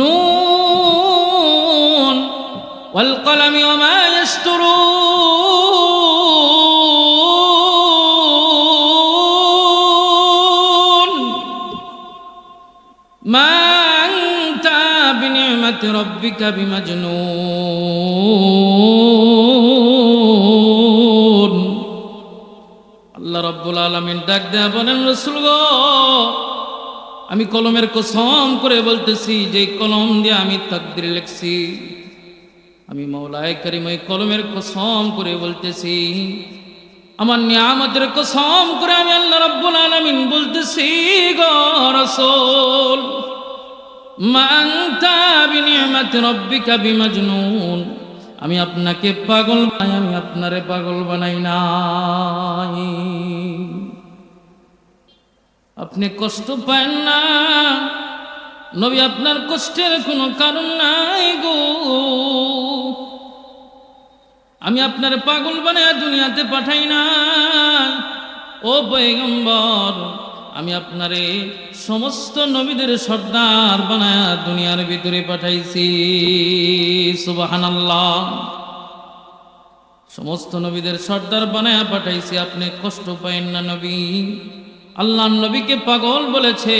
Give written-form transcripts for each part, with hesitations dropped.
নুন ওয়াল কলামি ওয়া মা ইয়াসতুরুন মা আনতা বিনি'মাতি রাব্বিকা বিমাজনুন। আল্লাহ রাব্বুল আলামিন ডাক দেয়া বলেন, রাসূল গো, আমি কলমের কসম করে বলতেছি, যে কলম দিয়ে আমি তাকদীর লিখছি, আমি মাওলায়ে কারীম ওই কলমের কসম করে বলতেছি, আমার নিয়ামতের কসম করে আমি আল্লাহ রাব্বুল আলামিন বলতেছি গো রাসূল, মা আনতা বিনি'মাতি রাব্বিকা বিমাজনুন, আমি আপনাকে পাগল বানাই, আমি আপনারে পাগল বানাই নাই। আপনি কষ্ট পান না নবী, আপনার কষ্টের কোনো কারণ নাই গো। আমি আপনার পাগল বানায় দুনিয়াতে পাঠাই না ও পয়গম্বর, আমি আপনারে সমস্ত নবীদের সর্দার বানায় দুনিয়ার ভিতরে পাঠাইছি। সুবহানাল্লাহ। সমস্ত নবীদের সর্দার বানায় পাঠাইছি, আপনি কষ্ট পাইন না নবী। আল্লাহর নবীকে পাগল বলেছে,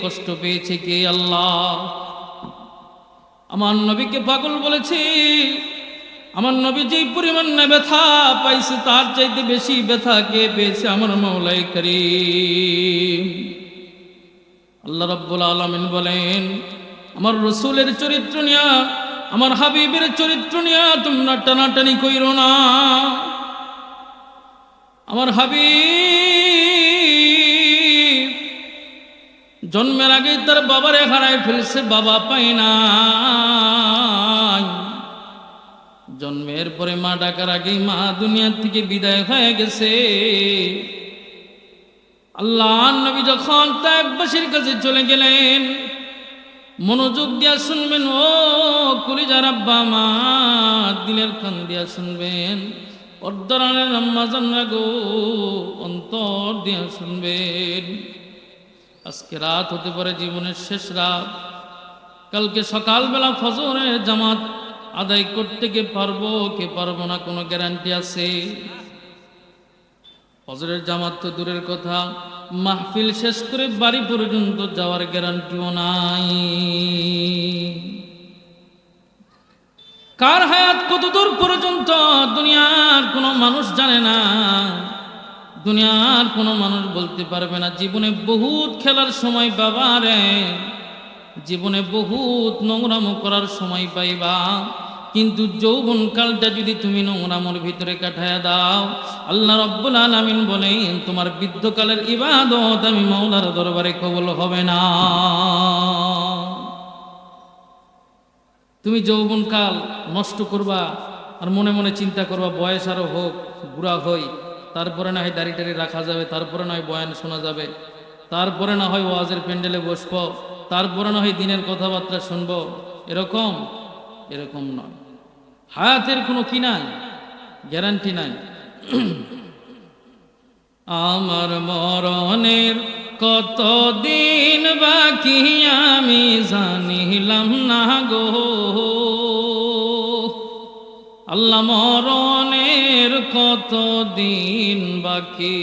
কষ্ট পেয়েছে কে? আল্লাহ। আমার নবীকে পাগল বলেছে, আমার নবী যেই পরিমাণ না ব্যথা পাইছে তার চাইতে বেশি ব্যথা কে পেয়েছে? আমার মাওলায়ে কারীম। আল্লাহ রাব্বুল আলামিন বলেন, আমার রাসূলের চরিত্র নিয়া, আমার হাবিবের চরিত্র নিয়া তোমরা টানাটানি কইরো না। আমার হাবিব জন্মের আগে তার বাবারে হারায় ফেলছে, বাবা পায় না। জন্মের পরে মা ডাকার আগেই মা দুনিয়া থেকে বিদায় হয়ে গেছে। আল্লাহর নবী যখন তায়েফবাসীর কাছে চলে গেলেন, মনোযোগ দিয়া শুনবেন ও কলিজার আব্বা মা, দিলের কান দিয়া শুনবেন, অর্ধরানের আম্মা জানরা গো, অন্তর দিয়া শুনবেন। আজকে রাত হতে পারে জীবনের শেষ রাত, কালকে সকালবেলা ফজরের জামাত আদায় করতে কে পারবো কে পারবো না কোনো গ্যারান্টি আছে? ফজরের জামাত তো দূরের কথা, মাহফিল শেষ করে বাড়ি পর্যন্ত যাওয়ার গ্যারান্টিও নাই। কার হায়াত কত দূর পর্যন্ত দুনিয়ার কোনো মানুষ জানে না, দুনিয়ার কোনো মানুষ বলতে পারবে না। জীবনে বহুত খেলার সময় বাবা রে, জীবনে বহুত নোংরামো করার সময় পাইবা, কিন্তু যৌবন কালটা যদি তুমি নোংরামোর ভিতরে কাটায়া দাও, আল্লাহ রাব্বুল আলামিন বলেন তোমার বৃদ্ধকালের ইবাদত আমি মাওলার দরবারে কবুল হবে না। তুমি যৌবনকাল নষ্ট করবা আর মনে মনে চিন্তা করবা বয়স আরো হোক, বুড়া হই, তারপরে না হয় দাড়ি টাড়ি রাখা যাবে, তারপরে না হয় বয়ান শোনা যাবে, তারপরে না হয় ওয়াজের প্যান্ডেলে বসবো, তারপরে না হয় দিনের কথাবার্তা শুনবো। এরকম এরকম নয়। হায়াতের কোনো কি নাই, গ্যারান্টি নাই। আমার মরণের কত দিন বাকি আমি জানিলাম না গো, আল্লাহ মরণের কত দিন বাকি,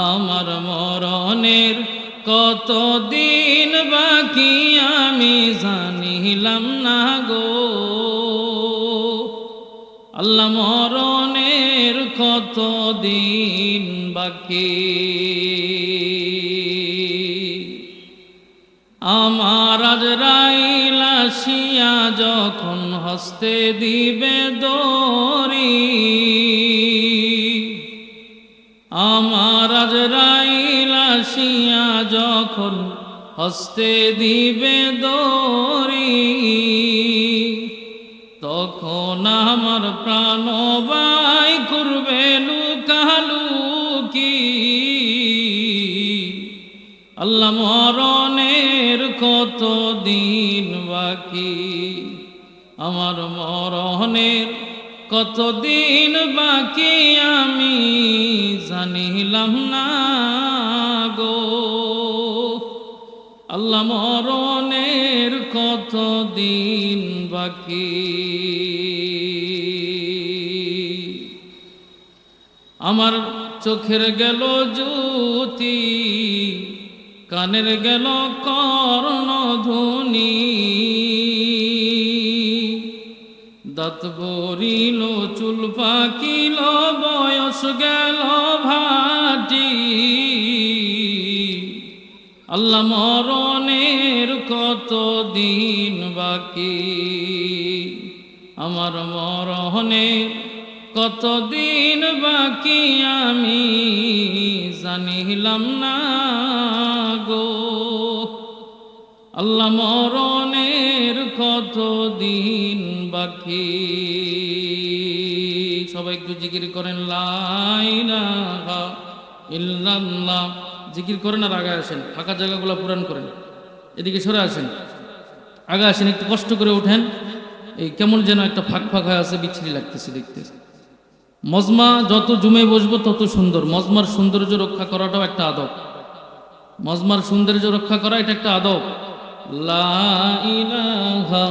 আমার মরণের কত দিন বাকি আমি জানিলাম না গো, আল্লাহ মরণের কত দিন বাকি। আমার আজরাইল আসিয়া যখন হস্তে দিবে দড়ি, আমার আজরাইল আসিয়া যখন হস্তে দিবে দড়ি, তখন আমার প্রাণবাই করবে লুকালুকি, আল্লাহ মরণের কত দিন বাকি, আমার মরণের কত দিন বাকি আমি জানিলাম না গো, আল্লাহ মরণের কত দিন বাকি, আমার চোখের গেল জ্যোতি, কানের গেল কর্ণধ্বনি, দাঁত বরিল চুল পাকিল বয়স গেল ভাটি, আল্লাহ মরণের কত দিন বাকি, আমার মরণের কত দিন বাকি আমি জানিলাম না গো, আল্লাহ মরণের কত দিন বাকি। সবাই একটু জিকির করেন লা ইলাহা ইল্লাল্লাহ, জিকির করেন আর আগে আসেন, ফাঁকা জায়গাগুলো পূরণ করেন, এদিকে সরে আসেন, আগে আসেন, একটু কষ্ট করে ওঠেন, এই কেমন যেন একটা ফাঁক ফাঁক হয়ে আছে, বিচ্ছিরি লাগতেছে দেখতে। মজমা যত জুমে বসবো তত সুন্দর, মজমার সৌন্দর্য রক্ষা করাটাও একটা আদব, মজমার সৌন্দর্য রক্ষা করা এটা একটা আদব। লা ইলাহা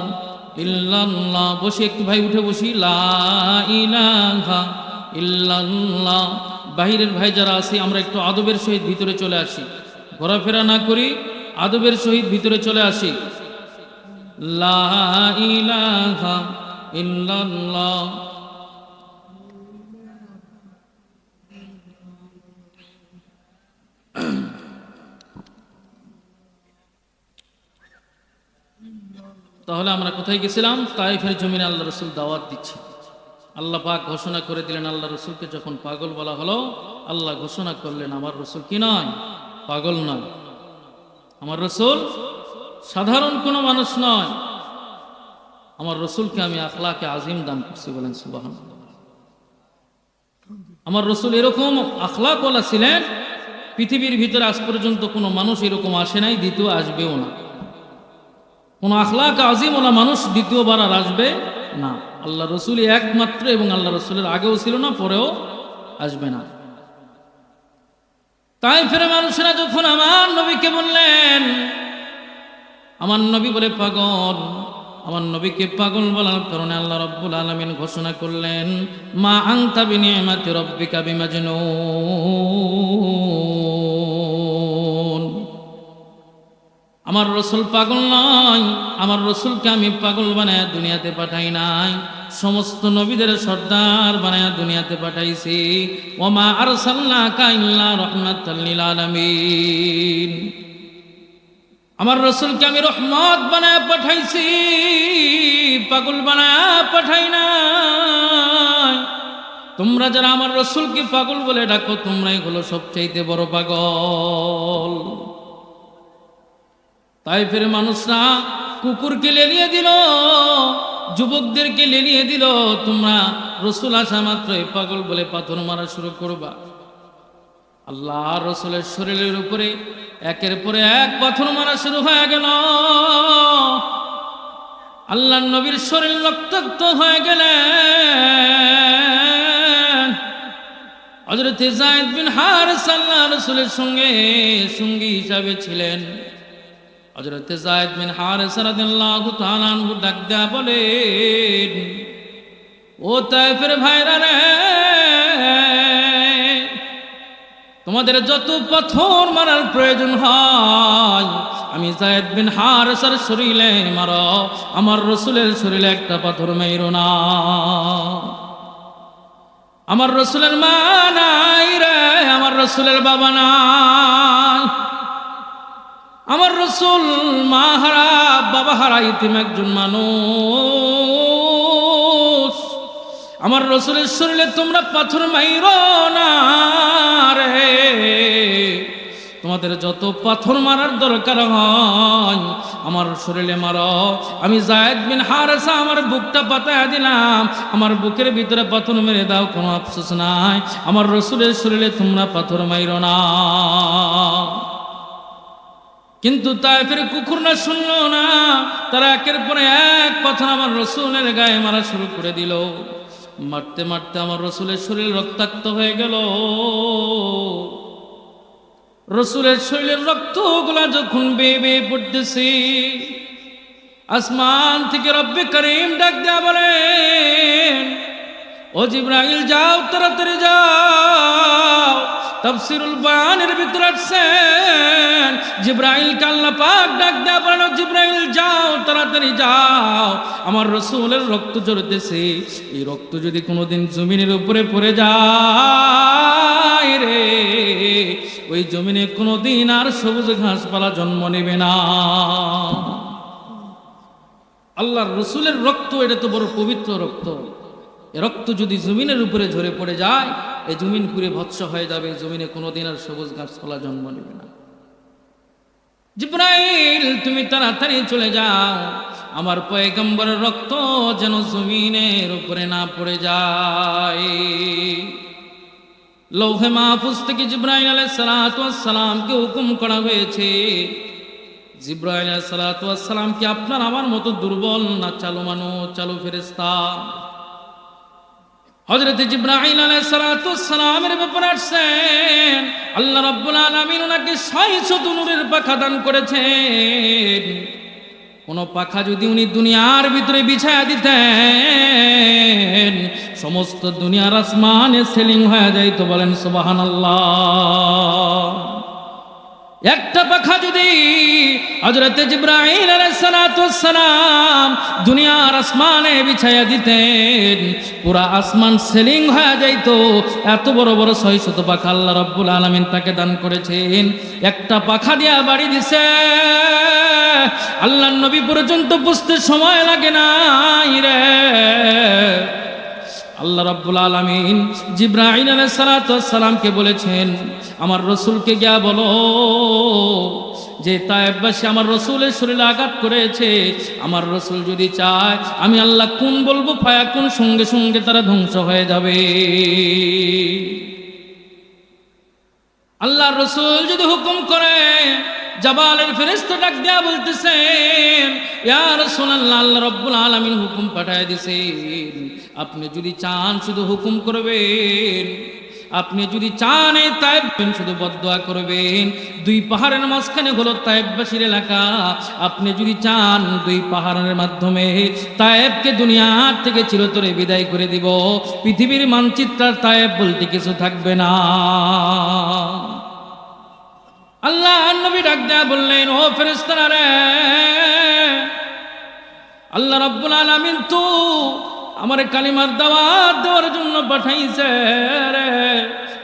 ইল্লাল্লাহ, বসি একটু ভাই, উঠে বসি, লা ইলাহা ইল্লাল্লাহ। বাহিরের ভাই যারা আছি আমরা একটু আদবের সহিত ভিতরে চলে আসি, ঘোরাফেরা না করি, আদবের সহিত ভিতরে চলে আসি। লা ইলাহা ইল্লাল্লাহ। তাহলে আমরা কোথায় গেছিলাম? তায়েফের জমিনে আল্লাহ রসুল দাওয়াত দিচ্ছে। আল্লাহ পাক ঘোষণা করে দিলেন, আল্লাহ রসুলকে যখন পাগল বলা হলো, আল্লাহ ঘোষণা করলেন আমার রসুল কি নয়, পাগল নয়, আমার রসুল সাধারণ কোনো মানুষ নয়, আমার রসুলকে আমি আখলাকে আজিম দান করছি। বলেন সুবহানাল্লাহ। আমার রসুল এরকম আখলাকওয়ালা ছিলেন, পৃথিবীর ভিতরে আজ পর্যন্ত কোনো মানুষ এরকম আসে নাই, দ্বিতীয় আসবেও না। কোন আখলাক আজিমওয়ালা মানুষ দ্বিতীয়বার আর আসবে না। আল্লাহ রসুল একমাত্র, এবং আল্লাহ রসুলের আগেও ছিল না, পরেও আসবে না। তায়েফের মানুষেরা যখন আমার নবীকে বললেন, আমার নবী বলে পাগল, আমার নবীকে পাগল বলার কারণে আল্লাহ রাব্বুল আলামিন ঘোষণা করলেন, মা আনতা বিনিআমাতি রাব্বিকা বিমাজনুন। আমার রসুল পাগল নয়, আমার রসুলকে আমি পাগল বানায় দুনিয়াতে পাঠাই নাই, সমস্ত নবীদের সর্দার বানায় দুনিয়াতে পাঠাইছি। ওমা আরসালনাকা ইল্লা রাহমাতাল লিল আলামিন। আমার রসুলকে আমি রহমত বানায় পাঠাইছি, পাগল বানায় পাঠাই নাই। তোমরা যারা আমার রসুলকে পাগল বলে ডাকো, তোমরাই হলো সবচাইতে বড় পাগল। তায়েফের মানুষরা কুকুরকে লেলিয়ে দিল, যুবকদেরকে লেলিয়ে দিল, তোমরা রসুল আসা মাত্রই পাগল বলে পাথর মারা শুরু করবা। আল্লাহ রসুলের শরীরের উপরে একের পরে এক পাথর মারা শুরু হয়ে গেল। আল্লাহ নবীর শরীর রক্তাক্ত হয়ে গেলেন। হযরত যায়েদ বিন হারেসা আল্লাহ রসুলের সঙ্গী হিসাবে ছিলেন। হযরত যায়েদ বিন হারেসা রাদিয়াল্লাহু তাআলা আনহু ডাক দেয়া বলেন, ও তায়েফের ভাইরা রে, তোমাদের যত পাথর মারার প্রয়োজন হয় আমি যায়েদ বিন হারেসার শরীরে মারো, আমার রসুলের শরীরে একটা পাথর মাইরো না। আমার রসুলের মা নাই রে, আমার রসুলের বাবা নাই, আমার রসুল মা হারা বাবা হারা ইতিম একজন মানুষ। আমার রসুলের শরীরে তোমরা পাথর মাইরো না রে, তোমাদের যত পাথর মারার দরকার হয় আমার শরীরে মারো। আমি যায়েদ বিন হারেসা আমার বুকটা পাতায় দিলাম, আমার বুকের ভিতরে পাথর মেরে দাও, কোনো আফসোস নাই। আমার রসুলের শরীরে তোমরা পাথর মাইরো না। কিন্তু তায়েফের কুকুররা শুনলো না, তারা একের পরে এক পাথর আমার রসুলের গায়ে মারা শুরু করে দিল। মারতে মারতে আমার রসুলের শরীর রক্তাক্ত হয়ে গেল। রসুলের শরীরের রক্তগুলা যখন বেয়ে বেয়ে পড়তেছে, আসমান থেকে রব্বে করিম ডাক দেয়া বলেন, ও জিব্রাইল যাও, তাড়াতাড়ি যাও। তাফসীরুল বয়ানের ভিতরে আছেন, জিব্রাইলকে আল্লাহ পাক ডাক দেয়া বলেন, ও জিব্রাইল যাও, তাড়াতাড়ি যাও, আমার রসুলের রক্ত ঝরতেছে, এই রক্ত যদি কোনোদিন জমিনের উপরে পড়ে যায় রে, ওই জমিনে কোনোদিন আর সবুজ ঘাসপালা জন্ম নেবে না। আল্লাহর রসুলের রক্ত, এটা তো বড় পবিত্র রক্ত। এ রক্ত যদি জমিনের উপরে ঝরে পড়ে যায়, এই জমিন পুরে ভৎস হয়ে যাবে, জমিনে কোনোদিন আর সবুজ গাছপালা জন্ম নেবে না। জিব্রাইল তুমি তাড়াতাড়ি চলে যাও, আমার পয়গম্বরের রক্ত যেন জমিনের উপরে না পড়ে যায়। লৌহে মাহফুজ থেকে জিব্রাইল আলাইহিস সালাতু ওয়াস সালামকে হুকুম করা হয়েছে, জিব্রাইল আলাইহিস সালাতু ওয়াস সালাম কি আপনার আমার মতো দুর্বল না চালু মানুষ, চালু ফেরেশতা? হযরত জিব্রাইল আলাইহিস সালাতু ওয়াস সালামের ব্যাপারে আসছেন, আল্লাহ রাব্বুল আলামিন ওনাকে 600 নূরের পাখা দান করেছেন। কোন পাখা যদি উনি দুনিয়ার ভিতরে বিছায়া দিতেন, সমস্ত দুনিয়ার আসমানে সেলিং হয়ে যাইত। বলেন সুবহানাল্লাহ। একটা পাখা যদি হযরত জিব্রাইল আলাইহিস সালাতু ওয়াস সালাম দুনিয়ার আসমানে বিছায়া দিতেন, পুরা আসমান সেলিং হয়ে যাইত। এত বড় বড় 600 পাখা আল্লাহ রাব্বুল আলামিন তাকে দান করেছেন। একটা পাখা দিয়া বাড়ি দিছে, আল্লাহর নবী পর্যন্ত বুঝতে সময় লাগে নাই রে। আল্লাহ রাব্বুল আলামিন জিব্রাইল আলাইহিস সালাতু ওয়াস সালামকে বলেছেন, আমার রসুলকে গিয়া বলো যে তায়েববাসী আমার রসুলের শরীরে আঘাত করেছে, আমার রসুল যদি চায় আমি আল্লাহ কোন বলবো, ফায়াকুন, সঙ্গে সঙ্গে তারা ধ্বংস হয়ে যাবে। আল্লাহর রসুল যদি হুকুম করে, জাবালের ফেরেশতা ডাক দেয়া বলতেছেন, ইয়া রাসূলুল্লাহ, আল্লাহ রাব্বুল আলামিন হুকুম পাঠায় দিয়েছেন, আপনি যদি চান শুধু হুকুম করবেন, আপনি যদি চান এই তায়েব শুধু বদদোয়া করবেন। 2 পাহাড়ের মাঝখানে হলো তায়েববাসীর এলাকা, আপনি যদি চান 2 পাহাড়ের মাধ্যমে তায়েবকে দুনিয়ার থেকে চিরতরে বিদায় করে দিব, পৃথিবীর মানচিত্রের তায়েব বলতে কিছু থাকবে না। আল্লাহ নবী ডাক দেয়া বললেন, ও ফেরেশতারা রে, আল্লাহ রাব্বুল আলামিন তো আমার কালিমার দাওয়াত দেওয়ার জন্য পাঠাইছে রে।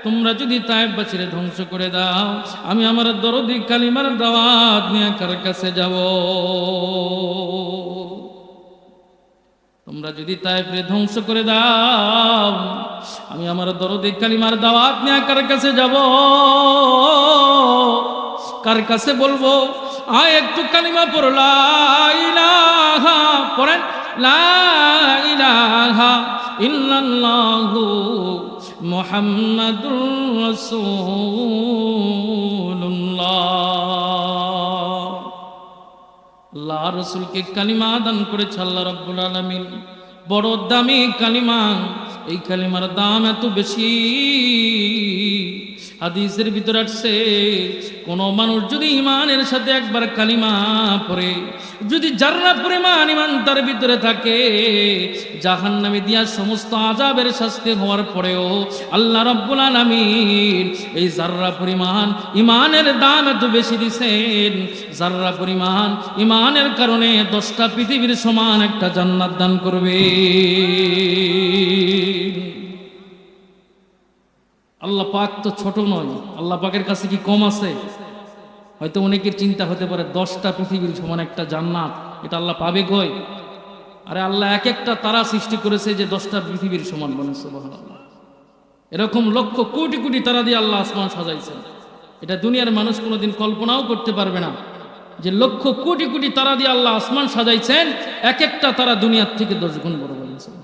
তোমরা যদি তায়েববাসীরে ধ্বংস করে দাও, আমি আমার দরদি কালিমার দাওয়াত নিয়ে কার কাছে যাব? তোমরা যদি তায়েবরে ধ্বংস করে দাও, আমি আমার দরদি কালিমার দাওয়াত নিয়ে কার কাছে যাব? কার কাছে বলবো? আয় একটু কালিমা পড়ো, লা ইলাহা, পড়েন, লা ইলাহা ইল্লাল্লাহু মুহাম্মাদুর রাসূলুল্লাহ। আল্লাহ রাসূলকে কালিমা দান করেছে আল্লাহ রাব্বুল আলামিন, বড় দামি কালিমা। এই কালিমার দাম এত বেশি, হাদিসের ভিতরে আসছে, কোন মানুষ যদি ইমানের সাথে একবার কালিমা পড়ে, যদি জাররা পরিমাণ ইমান তার ভিতরে থাকে, জাহান্নামে দিয়া সমস্ত আযাবের শাস্তি হওয়ার পরেও আল্লাহ রাব্বুল আলামিন এই জাররা পরিমাণ ইমানের দাম এত বেশি দিয়েছেন, জাররা পরিমাণ ইমানের কারণে 10টা পৃথিবীর সমান একটা জান্নাত দান করবে। আল্লাহ পাক তো ছোট নয়, আল্লাহ পাকের কাছে কি কম আছে? হয়তো অনেকের চিন্তা হতে পারে 10টা পৃথিবীর সমান একটা জান্নাত, এটা আল্লাহ পাবে কই? আরে আল্লাহ এক একটা তারা সৃষ্টি করেছে যে 10টা পৃথিবীর সমান। বলে সুবহানাল্লাহ। এরকম লক্ষ কোটি কোটি তারা দিয়ে আল্লাহ আসমান সাজাইছেন, এটা দুনিয়ার মানুষ কোনোদিন কল্পনাও করতে পারবে না, যে লক্ষ কোটি কোটি তারা দিয়ে আল্লাহ আসমান সাজাইছেন, এক একটা তারা দুনিয়ার থেকে 10 গুণ বড়। বলেছেন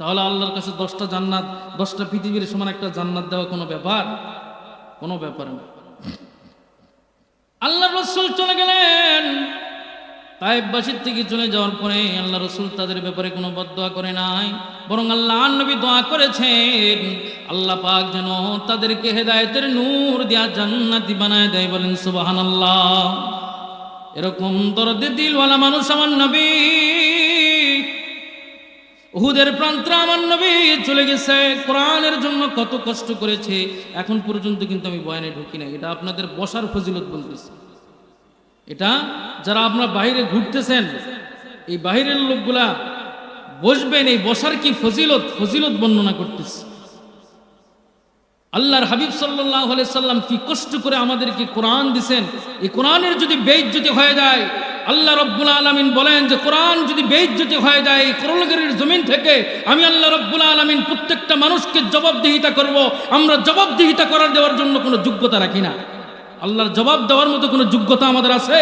তাহলে আল্লাহর কাছে 10টা জান্নাত, 10টা পৃথিবীর সমান একটা জান্নাত দেওয়া কোনো ব্যাপার? কোনো ব্যাপার না। আল্লাহর রাসূল চলে গেলেন, তায়েফবাসীর থেকে চলে যাওয়ার পরে আল্লাহ রসুল তাদের ব্যাপারে কোনো বদদোয়া করে নাই, বরং আল্লাহ নবী দোয়া করেছেন আল্লাহ পাক যেন তাদেরকে হেদায়েতের নূর দিয়া জান্নাতি বানায় দেয়। বলেন সুবহানাল্লাহ। এরকম দরদে দিলওয়ালা মানুষ আমার নবী। উহুদের প্রান্তরে আমার নবী চলে গেছে, কোরআনের জন্য কত কষ্ট করেছে। এখন পর্যন্ত কিন্তু আমি বয়ানে ঢুকি না, এটা আপনাদের বসার ফজিলত বলতেছি। এটা যারা আপনারা বাইরে ঘুরতেছেন, এই বাইরের লোকগুলা বসবেন, এই বসার কি ফজিলত বর্ণনা করতেছে। আল্লাহর হাবিব সাল্লাল্লাহু আলাইহি সাল্লাম কি কষ্ট করে আমাদেরকে কোরআন দিবেন। এই কোরআনের যদি বেইজ্জতি হয়ে যায়, আল্লাহ রাব্বুল আলামিন বলেন যে কোরআন যদি বেইজ্জতি হয়ে যায় এই করলগিরির জমিন থেকে, আমি আল্লাহ রাব্বুল আলামিন প্রত্যেকটা মানুষকে জবাবদিহিতা করব। আমরা জবাবদিহিতা করার দেওয়ার জন্য কোনো যোগ্যতা রাখি না। আল্লাহর জবাব দেওয়ার মতো কোনো যোগ্যতা আমাদের আছে?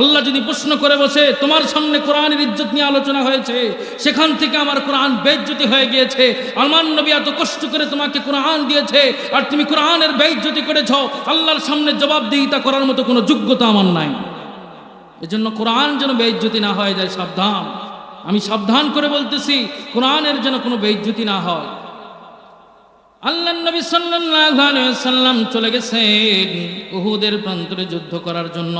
আল্লাহ যদি প্রশ্ন করে বসে, তোমার সামনে কোরআনের ইজ্জত নিয়ে আলোচনা হয়েছে, সেখান থেকে আমার কোরআন বেইজ্জতি হয়ে গিয়েছে, আমার নবী এত কষ্ট করে তোমাকে কোরআন দিয়েছে আর তুমি কোরআনের বেইজ্জতি করেছো, আল্লাহর সামনে জবাবদিহিতা করার মতো কোনো যোগ্যতা আমার নাই। এজন্য কোরআন যেন বেইজ্জতি না হয়ে যায়, সাবধান। আমি সাবধান করে বলতেছি, কোরআনের যেন কোনো বেইজ্জতি না হয়। আল্লাহর নবী সাল্লাল্লাহু আলাইহি ওয়াসাল্লাম চলে গেছেন উহুদের প্রান্তরে যুদ্ধ করার জন্য।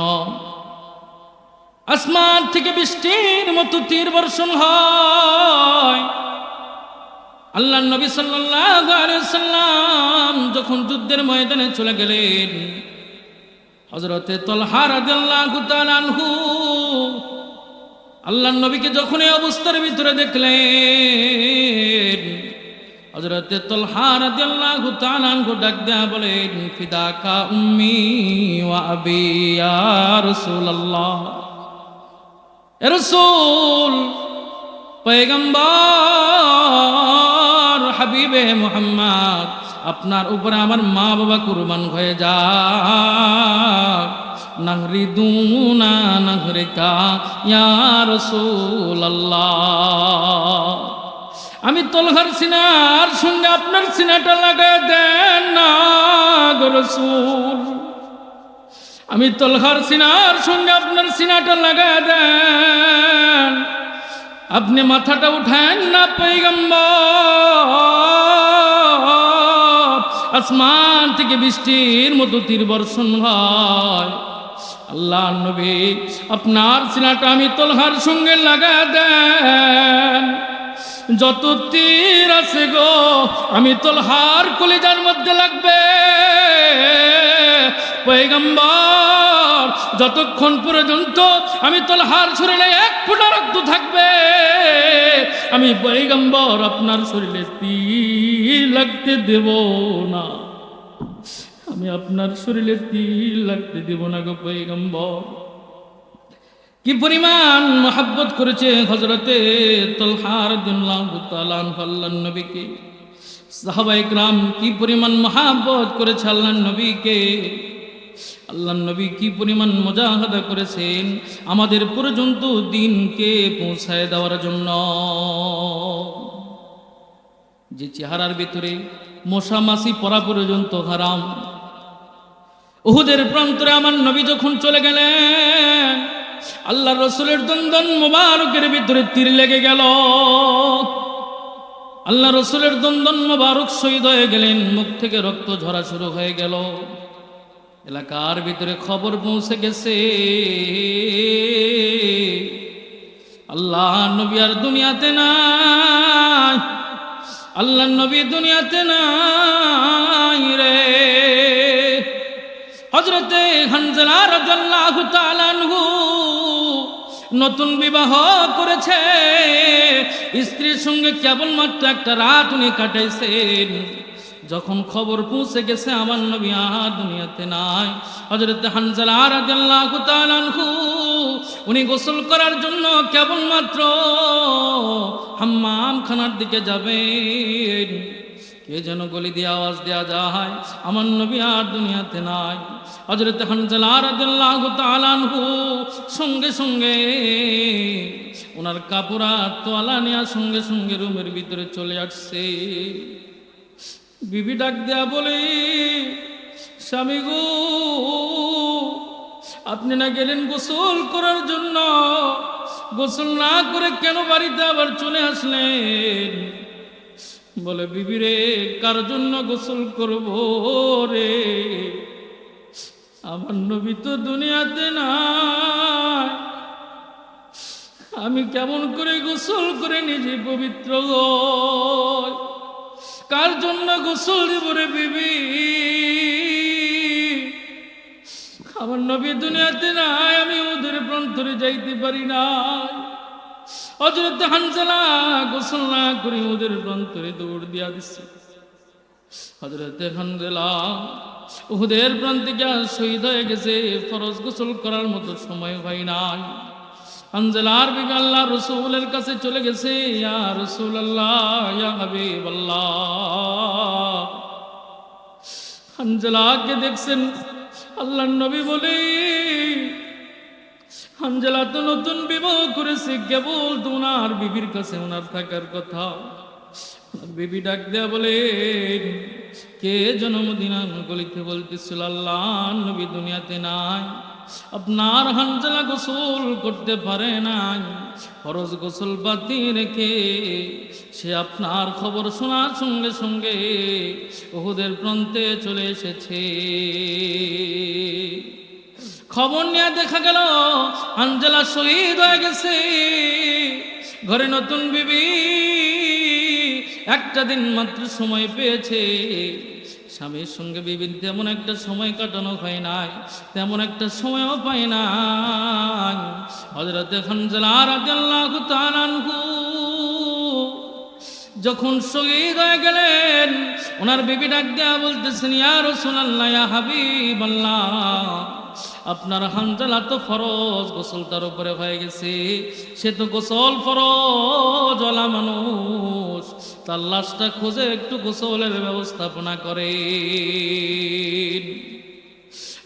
আসমান থেকে বৃষ্টির মতো তীর বর্ষণ হয়। আল্লাহর নবী সাল্লাল্লাহু আলাইহি ওয়াসাল্লাম যখন যুদ্ধের ময়দানে চলে গেলেন, হযরতে তালহা রাদিয়াল্লাহু তাআলা আনহু আল্লাহর নবীকে যখন এই অবস্থার ভিতরে দেখলেন, হযরতে তালহা রাদিয়াল্লাহু তাআলা আনহু ডাক দেয়া বলেন, ফিদাকা উম্মি ওয়া আবি ইয়া রাসূলুল্লাহ। এ রাসূল, পয়গম্বর, হাবিবে মুহাম্মদ, আপনার উপরে আমার মা বাবা কুরবান হয়ে যাক। নাহরিদুনা নাহরিকা ইয়া রাসূলুল্লাহ। আমি তলহার সিনার সঙ্গে আপনার সিনাটা লাগায় দেন না গো রাসূল। আমি তলহার সিনার সঙ্গে আপনার সিনাটা লাগায় দেন, আপনি মাথাটা উঠান না পয়গম্বর। আসমান থেকে বৃষ্টির মতো তীর বর্ষণ হয়। আল্লাহ নবী, আপনার সিনাটা আমি তলহার সঙ্গে লাগায় দেন। যত তীর আছে গো আমি তলহার কলিজার মধ্যে লাগবে। পয়গম্বর, যতক্ষণ পর্যন্ত আমি তলহার শরীরে এক ফোঁটা রক্ত থাকবে, আমি পয়গম্বর আপনার শরীরে তীর লাগতে দেব না। আমি আপনার শরীরে তীর লাগতে দেব না গো পয়গম্বর। কি পরিমাণ মহব্বত করেছে হযরতে তালহা রাদিয়াল্লাহু তাআলা আনহু আল্লাহর নবীকে। সাহাবায়ে কেরাম কি পরিমাণ মহব্বত করেছে আল্লাহর নবীকে। আল্লাহর নবী কি পরিমাণ মুজাহাদা করেছেন আমাদের পর্যন্ত দিনকে পৌঁছায় দেওয়ার জন্য। যে চেহারার ভিতরে মশা মাছি পড়া পর্যন্ত হারাম, উহুদের প্রান্তরে আমার নবী যখন চলে গেলেন, আল্লাহ রসুলের দন্দন মোবারকের ভিতরে তীর লেগে গেল। আল্লাহ রসুলের দন্দন মোবারক শহীদ হয়ে গেলেন, মুখ থেকে রক্ত ঝরা শুরু হয়ে গেল। এলাকার ভিতরে খবর পৌঁছে গেছে, আল্লাহ নবী আর দুনিয়াতে নাই, আল্লাহ নবী দুনিয়াতে নাই রে। হযরতে হানজালা রাদিয়াল্লাহু তাআলা আনহু নতুন বিবাহ করেছে, স্ত্রীর সঙ্গে কেবলমাত্র একটা রাত উনি কাটাইছেন। যখন খবর পৌঁছে গেছে আমার নবী আর দুনিয়াতে নাই, হযরতে হানজালা রাদিয়াল্লাহু তাআলা আনহু উনি গোসল করার জন্য কেবলমাত্র হাম্মাম খানার দিকে যাবেন, কে যেন গলি দিয়ে আওয়াজ দেয়া যায়, আমার নবী আর দুনিয়াতে নাই। হযরতে হানজালা রাদিয়াল্লাহু তাআলা আনহু সঙ্গে সঙ্গে ওনার কাপড় আর তোয়ালা নিয়ে সঙ্গে সঙ্গে রুমের ভিতরে চলে আসছে। বিবি ডাক দেয়া বলে, স্বামী গো, আপনি না গেলেন গোসল করার জন্য, গোসল না করে কেন বাড়িতে আবার চলে আসলেন? বলে বিবি রে, কার জন্য গোসল করব রে? আমার নবী তো দুনিয়াতে নাই, আমি কেমন করে গোসল করে নিজে পবিত্র হই? কার জন্য গোসল দিব রে বিবি? আমার নবী দুনিয়াতে নাই, আমি ওদের প্রান্তরে যাইতে পারি না। হযরত হানজালা গোসল না করে ওদের প্রান্তরে দৌড় দিয়া দিচ্ছে। হযরত হানজালা উহুদের প্রান্তে গিয়া শহীদ হয়ে গেছে, ফরজ গোসল করার মতো সময় হয় নাই। হানজালার বিবি আল্লাহ রাসূলের কাছে চলে গেছে, ইয়া রাসূলুল্লাহ, ইয়া হাবিবাল্লাহ। হানজালাকে দেখছেন, আল্লাহর নবী বলে, হানজালা তো নতুন বিবাহ করেছে, কেবল তো ওনার বিবির কাছে ওনার থাকার কথা। বিবি ডাক দেয়া বলে, কে জন্মদিনান গলিতে বলতেছিল আল্লাহ নবী দুনিয়াতে নাই, আপনার হানজালা গোসল করতে পারে নাই, ফরজ গোসল বাতি রেখে সে আপনার খবর শোনার সঙ্গে সঙ্গে উহুদের প্রান্তে চলে এসেছে। খবর নিয়ে দেখা গেল হানজালা শহীদ হয়ে গেছে। ঘরে নতুন বিবি একটা দিন মাত্র সময় পেয়েছে, স্বামীর সঙ্গে বিবির তেমন একটা সময় কাটানো হয় নাই, তেমন একটা সময়ও পায় নাই। হযরত হানজালা রাদিয়াল্লাহু তাআলা আনহু যখন শহীদ হয়ে গেলেন, ওনার বিবি ডাক দেয়া বলতেছেন, ইয়া রাসূলুল্লাহ, ইয়া হাবিবাল্লাহ, আপনার হানজালা তো ফরজ গোসল তার উপরে হয়ে গেছে, সে তো গোসল ফরজ ওয়ালা মানুষ, তার লাশটা খুঁজে একটু গোসলের ব্যবস্থাপনা করে।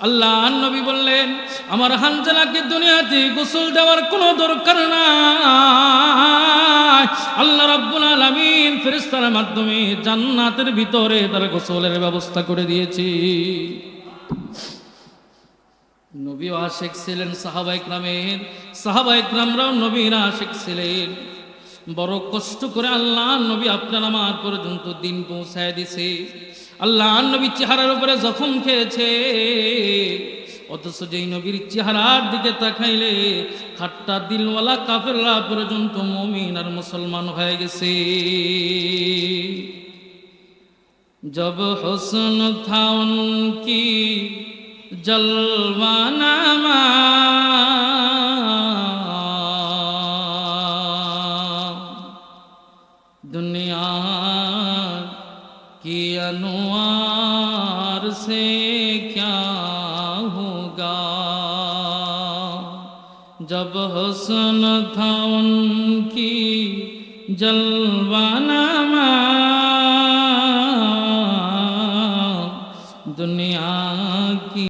আল্লাহ নবী বললেন, আমার হানজালাকে দুনিয়াতে গোসল দেওয়ার কোনো দরকার নাই, আল্লাহ রাব্বুল আলামিন ফেরেশতার মাধ্যমে জান্নাতের ভিতরে তার গোসলের ব্যবস্থা করে দিয়েছি। নবী আশিক ছিলেন সাহাবা ইকরামরাও নবীর আশিক ছিলেন। বড় কষ্ট করে আল্লাহ নবী আপনার আমার পর্যন্ত দিন পৌঁছায় দিছে। আল্লাহ নবী চেহারার উপরে জখম খেয়েছে, অথচ যেই নবীর চেহারার দিকে তাকাইলে খাট্টা দিলওয়ালা কাফেররা পর্যন্ত মুমিন আর মুসলমান হয়ে গেছে। জব হুসন থা উনকি জলওয়ানামা, दुनिया की अनुवार से क्या होगा, जब हुस्न था उनकी जलवानामा, दुनिया की